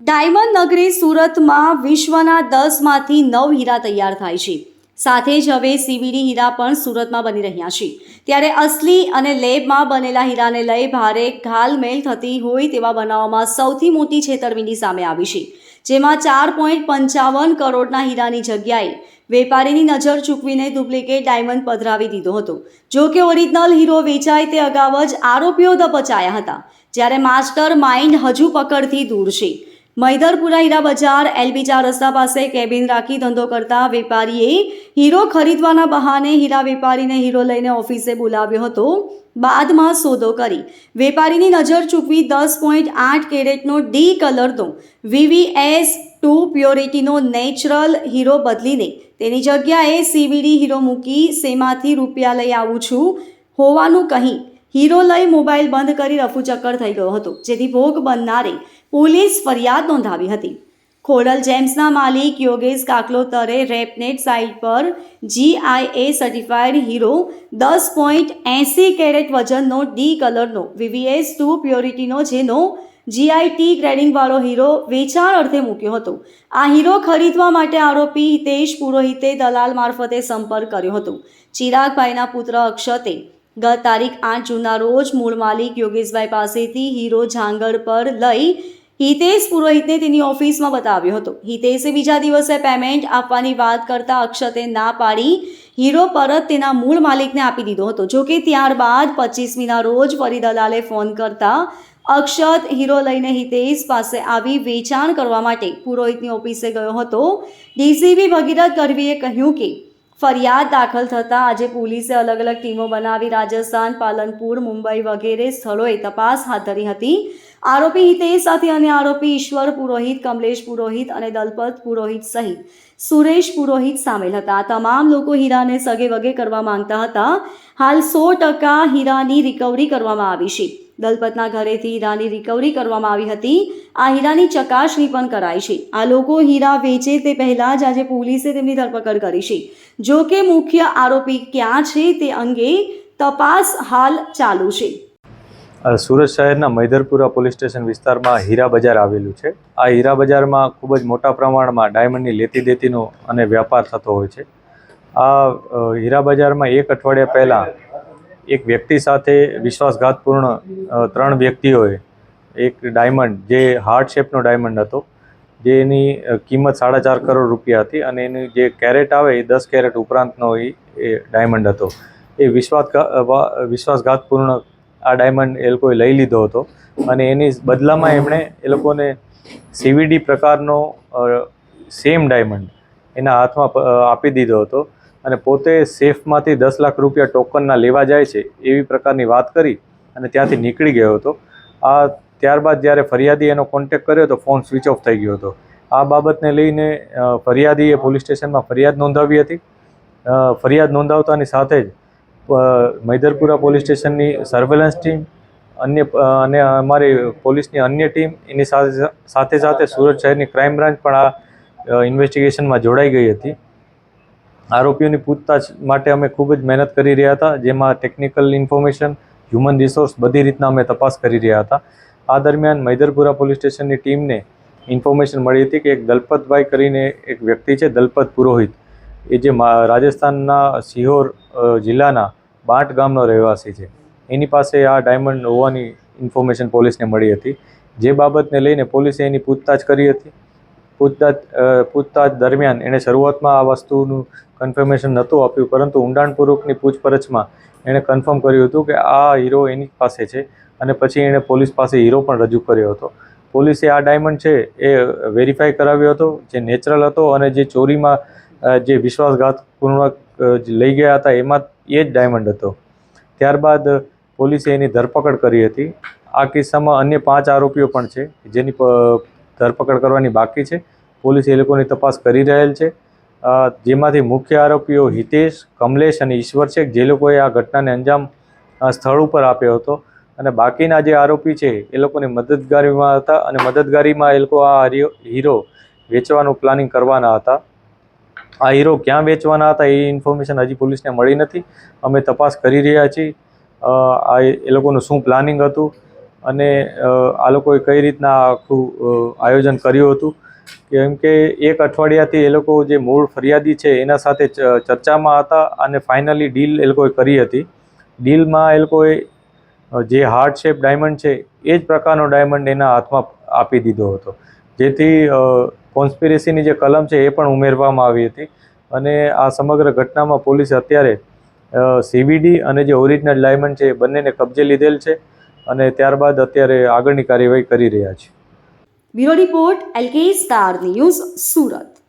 Diamond નગરી સુરતમાં વિશ્વના 10માંથી 9 હીરા તૈયાર થાય છે. સાથે જ હવે સીવીડી હીરા પણ સુરતમાં બની રહ્યા છે. ત્યારે અસલી અને લેબમાં બનેલા હીરાને લઈ ભારે ઘાલમેલ થતી હોય તેવા બનાવોમાં સૌથી મોટી છેતરપિંડી સામે આવી છે. જેમાં 4.55 કરોડના હીરાની જગ્યાએ વેપારીની નજર ચૂકવીને ડુપ્લિકેટ ડાયમંડ પધરાવી દીધો હતો. જો કે ઓરિજિનલ હીરો વેચાય તે અગાઉ જ આરોપીઓ દબચાયા હતા, જ્યારે માસ્ટર માઇન્ડ હજુ પકડથી દૂર છે. મૈદરપુરા હીરા બજાર LB 4 રસ્તા પાસે કેબિન રાખી ધંધો કરતા વેપારીએ હીરો ખરીદવાના બહાને હીરા વેપારીને હીરો લઈને ઓફિસે બોલાવ્યો હતો. બાદમાં સોદો કરી વેપારીની નજર ચૂકવી 10.8 કેરેટનો D કલરનો VVS2 પ્યોરિટીનો નેચરલ હીરો બદલીને તેની જગ્યાએ CVD હીરો મૂકી શેમાંથી રૂપિયા લઈ આવું છું હોવાનું કહી હીરો લઈ મોબાઈલ બંધ કરી રફુચક્કર થઈ ગયો હતો, જેથી ભોગ બનનારે પોલીસ ફરિયાદ નોંધાવી હતી. ખોડલ જેમ્સના માલિક યોગેશ કાકલોતરે રેપનેટ સાઇટ પર GIA સર્ટિફાઈડ હીરો 10.80 કેરેટ વજનનો D કલરનો VVS2 પ્યોરિટીનો જેનો GIT ગ્રેડિંગવાળો હીરો વેચાણ અર્થે મૂક્યો હતો. આ હીરો ખરીદવા માટે આરોપી હિતેશ પુરોહિતે દલાલ મારફતે સંપર્ક કર્યો હતો. ચિરાગભાઈના પુત્ર અક્ષતે ગત તારીખ 8 જૂનના રોજ મૂળ માલિક યોગેશભાઈ પાસેથી હીરો જાંગર પર લઈ હિતેશ પુરોહિતને તેની ઓફિસમાં બતાવ્યો હતો. હિતેશે બીજા દિવસે પેમેન્ટ આપવાની વાત કરતા અક્ષતે ના પાડી હીરો પરત તેના મૂળ માલિકને આપી દીધો હતો. જોકે ત્યારબાદ 25મીના રોજ ફરી દલાલે ફોન કરતા અક્ષત હીરો લઈને હિતેશ પાસે આવી વેચાણ કરવા માટે પુરોહિતની ઓફિસે ગયો હતો. DCP ભગીરથ ગઢવીએ કહ્યું કે ફરિયાદ દાખલ થતાં આજે પોલીસે અલગ અલગ ટીમો બનાવી રાજસ્થાન, પાલનપુર, મુંબઈ વગેરે સ્થળોએ તપાસ હાથ ધરી હતી. આરોપી હિતેશ સાથે અન્ય આરોપી ઈશ્વર પુરોહિત, કમલેશ પુરોહિત અને દલપત પુરોહિત સહિત સુરેશ પુરોહિત સામેલ હતા. આ તમામ લોકો હીરાને સગે વગે કરવા માંગતા હતા. હાલ 100% હીરાની રિકવરી કરવામાં આવી છે. દલપતના ઘરેથી હીરાની રિકવરી કરવામાં આવી હતી. આ હીરાની ચકાસણી પણ કરાઈ છે. આ લોકો હીરા વેચે તે પહેલા જ આજે પોલીસે તેમની ધરપકડ કરી છે. જો કે મુખ્ય આરોપી ક્યાં છે તે અંગે તપાસ હાલ ચાલુ છે. સુરત શહેરના મૈદરપુરા પોલીસ સ્ટેશન વિસ્તારમાં હીરા બજાર આવેલું છે. આ હીરા બજારમાં ખૂબ જ મોટા પ્રમાણમાં ડાયમંડની લેતી દેતીનો અને વ્યાપાર થતો હોય છે. આ હીરા બજારમાં એક અઠવાડિયા પહેલાં એક વ્યક્તિ સાથે વિશ્વાસઘાતપૂર્ણ 3 વ્યક્તિઓએ એક ડાયમંડ, જે હાર્ટ શેપનો ડાયમંડ હતો, જેની કિંમત 4.5 કરોડ રૂપિયા હતી અને એની જે કેરેટ આવે એ 10 કેરેટ ઉપરાંતનો એ ડાયમંડ હતો. એ વિશ્વાસઘાતપૂર્ણ આ ડાયમંડ એ લોકોએ લઈ લીધો હતો અને એની બદલામાં એમણે એ લોકોને CVD પ્રકારનો સેમ ડાયમંડ એના હાથમાં આપી દીધો હતો અને પોતે સેફમાંથી 10 લાખ રૂપિયા ટોકનના લેવા જાય છે એવી પ્રકારની વાત કરી અને ત્યાંથી નીકળી ગયો હતો. ત્યારબાદ જ્યારે ફરિયાદી એનો કોન્ટેક્ટ કર્યો તો ફોન સ્વિચ ઓફ થઈ ગયો હતો. આ બાબતને લઈને ફરિયાદીએ પોલીસ સ્ટેશનમાં ફરિયાદ નોંધાવી હતી. ફરિયાદ નોંધાવતાની સાથે જ મૈદરપુરા પોલીસ સ્ટેશનની સર્વેલન્સ ટીમ અને અમારી પોલીસની અન્ય ટીમ, એની સાથે સાથે સુરત શહેરની ક્રાઇમ બ્રાન્ચ પણ આ ઇન્વેસ્ટિગેશનમાં જોડાઈ ગઈ હતી. આરોપીઓની પૂછતાછ માટે અમે ખૂબ જ મહેનત કરી રહ્યા હતા, જેમાં ટેકનિકલ ઇન્ફોર્મેશન, હ્યુમન રિસોર્સ બધી રીતના અમે તપાસ કરી રહ્યા હતા. આ દરમિયાન મૈદરપુરા પોલીસ સ્ટેશનની ટીમને ઇન્ફોર્મેશન મળી હતી કે એક દલપતભાઈ કરીને એક વ્યક્તિ છે, દલપત પુરોહિત, એ જે રાજસ્થાનના સિહોર જિલ્લાના બાંટ ગામનો રહેવાસી છે, એની પાસે આ ડાયમંડ હોવાની ઇન્ફોર્મેશન પોલીસને મળી હતી. જે બાબતને લઈને પોલીસે એની પૂછતાછ કરી હતી. પૂછતાછ દરમિયાન એણે શરૂઆતમાં આ વસ્તુનું કન્ફર્મેશન નહોતું આપ્યું, પરંતુ ઊંડાણપૂર્વકની પૂછપરછમાં એણે કન્ફર્મ કર્યું હતું કે આ હીરો એની પાસે છે અને પછી એણે પોલીસ પાસે હીરો પણ રજૂ કર્યો હતો. પોલીસે આ ડાયમંડ છે એ વેરીફાઈ કરાવ્યો હતો, જે નેચરલ હતો અને જે ચોરીમાં જે વિશ્વાસઘાતપૂર્વક લઈ ગયા હતા એમાં એ જ ડાયમંડ હતો. ત્યારબાદ પોલીસે એની ધરપકડ કરી હતી. આ કિસ્સામાં અન્ય 5 આરોપીઓ પણ છે જેની ધરપકડ કરવાની બાકી છે. પોલીસ એ લોકોની તપાસ કરી રહેલ છે. જેમાંથી મુખ્ય આરોપીઓ હિતેશ, કમલેશ અને ઈશ્વર છે, જે લોકોએ આ ઘટનાને અંજામ સ્થળ ઉપર આપ્યો હતો. અને બાકીના જે આરોપી છે એ લોકોની મદદગારીમાં હતા અને મદદગારીમાં એ લોકો આ હીરો વેચવાનું પ્લાનિંગ કરવાના હતા. આ હીરો ક્યાં વેચવાના હતા એ ઇન્ફોર્મેશન હજી પોલીસને મળી નથી. અમે તપાસ કરી રહ્યા છીએ. એ લોકોનું શું પ્લાનિંગ હતું અને આ લોકોએ કઈ રીતના આખું આયોજન કર્યું હતું, કેમ કે એક અઠવાડિયાથી એ લોકો જે મૂળ ફરિયાદી છે એના સાથે ચર્ચામાં હતા અને ફાઇનલી ડીલ એ લોકોએ કરી હતી. ડીલમાં એ લોકોએ જે હાર્ટ શેપ ડાયમંડ છે એ જ પ્રકારનો ડાયમંડ એના હાથમાં આપી દીધો હતો, જેથી કોન્સ્પિરેસીની જે કલમ છે એ પણ ઉમેરવામાં આવી હતી. અને આ સમગ્ર ઘટનામાં પોલીસે અત્યારે CVD અને જે ઓરિજિનલ ડાયમંડ છે એ બંનેને કબજે લીધેલ છે અને ત્યારબાદ અત્યારે આગળની કાર્યવાહી કરી રહ્યા છે. Bureau report LK star news, Surat.